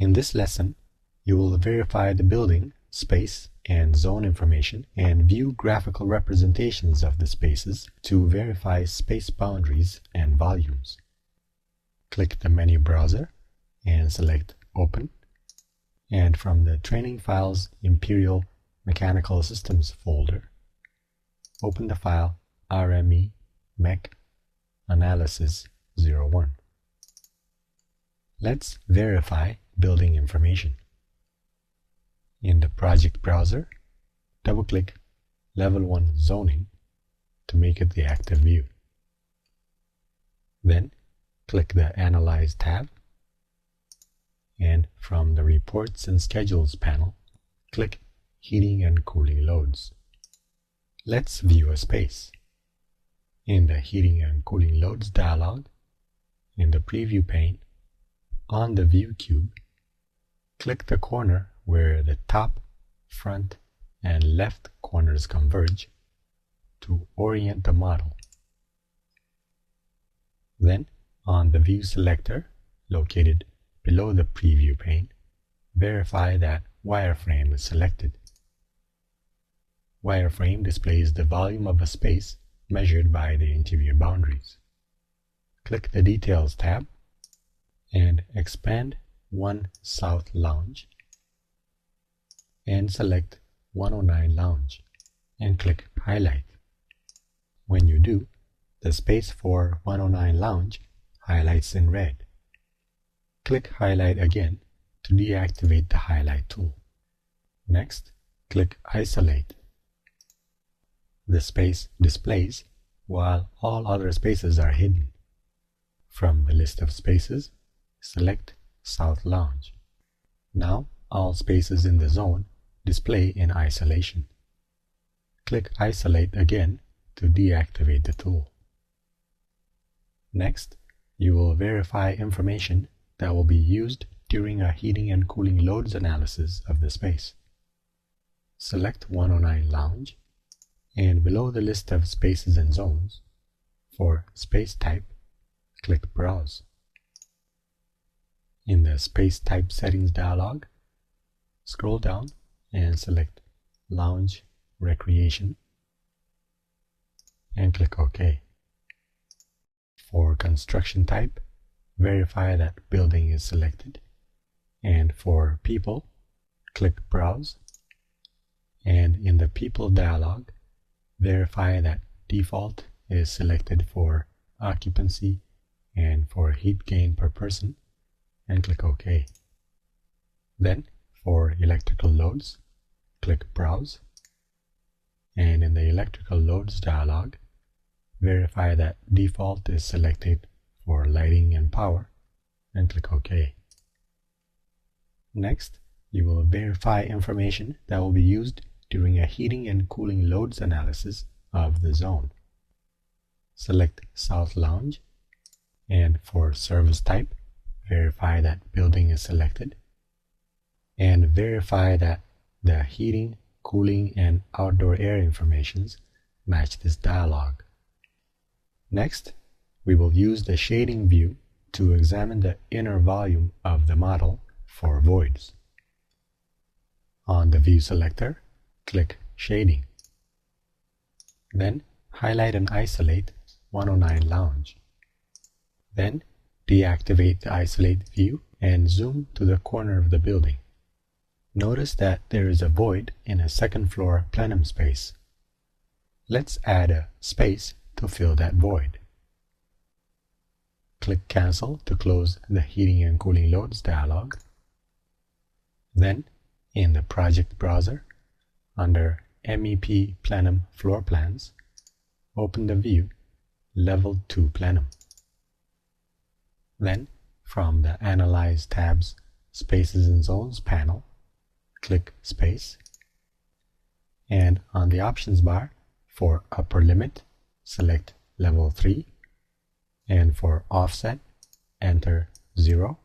In this lesson, you will verify the building, space, and zone information and view graphical representations of the spaces to verify space boundaries and volumes. Click the menu browser and select Open, and from the Training Files Imperial Mechanical Systems folder, open the file RME Mech Analysis 01. Let's verify building information. In the project browser, double-click Level 1 Zoning to make it the active view. Then click the Analyze tab, and from the Reports and Schedules panel, click Heating and Cooling Loads. Let's view a space. In the Heating and Cooling Loads dialog, in the Preview pane, on the View cube, click the corner where the top, front, and left corners converge to orient the model. Then, on the View selector, located below the Preview pane, verify that Wireframe is selected. Wireframe displays the volume of a space measured by the interior boundaries. Click the Details tab and expand 1 South Lounge and select 109 Lounge and click Highlight. When you do, the space for 109 Lounge highlights in red. Click Highlight again to deactivate the highlight tool. Next, click Isolate. The space displays while all other spaces are hidden. From the list of spaces, select South Lounge. Now all spaces in the zone display in isolation. Click Isolate again to deactivate the tool. Next, you will verify information that will be used during a heating and cooling loads analysis of the space. Select 109 Lounge, and below the list of spaces and zones, for space type, click Browse. In the Space Type Settings dialog, scroll down and select Lounge Recreation and click OK. For construction type, verify that building is selected, and for people, click Browse, and in the People dialog, verify that default is selected for occupancy and for heat gain per person, and click OK. Then, for electrical loads, click Browse, and in the Electrical Loads dialog, verify that default is selected for lighting and power, and click OK. Next, you will verify information that will be used during a heating and cooling loads analysis of the zone. Select South Lounge, and for service type, verify that building is selected, and verify that the heating, cooling, and outdoor air informations match this dialog. Next, we will use the shading view to examine the inner volume of the model for voids. On the View selector, click Shading. Then highlight and isolate 109 Lounge. Then deactivate the Isolate view and zoom to the corner of the building. Notice that there is a void in a second floor plenum space. Let's add a space to fill that void. Click Cancel to close the Heating and Cooling Loads dialog. Then, in the project browser, under MEP Plenum Floor Plans, open the view Level 2 Plenum. Then, from the Analyze tab's Spaces and Zones panel, click Space, and on the options bar, for upper limit, select Level 3, and for offset, enter 0,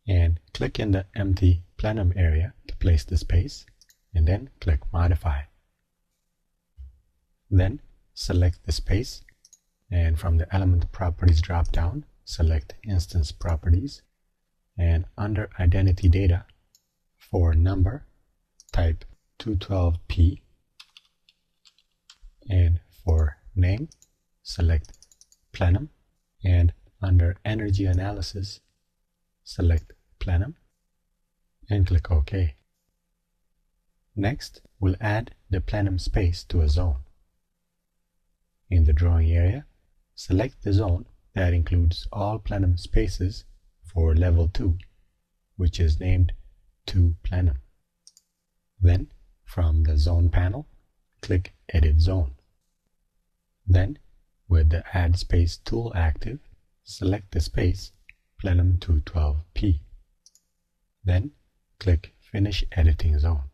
and click in the empty plenum area to place the space, and then click Modify. Then select the space, and from the Element Properties drop-down, select Instance Properties, and under identity data, for number, type 212p, and for name, select plenum, and under energy analysis, select plenum, and click OK. Next, we'll add the plenum space to a zone. In the drawing area, select the zone that includes all plenum spaces for level 2, which is named 2 plenum. Then, from the Zone panel, click Edit Zone. Then, with the Add Space tool active, select the space plenum 212p. Then, click Finish Editing Zone.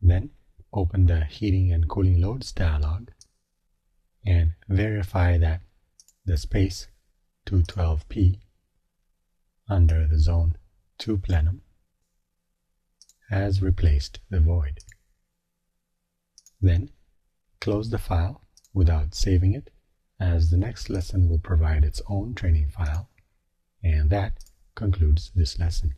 Then, open the Heating and Cooling Loads dialog and verify that the space 212p under the zone 2 plenum has replaced the void. Then, close the file without saving it, as the next lesson will provide its own training file, and that concludes this lesson.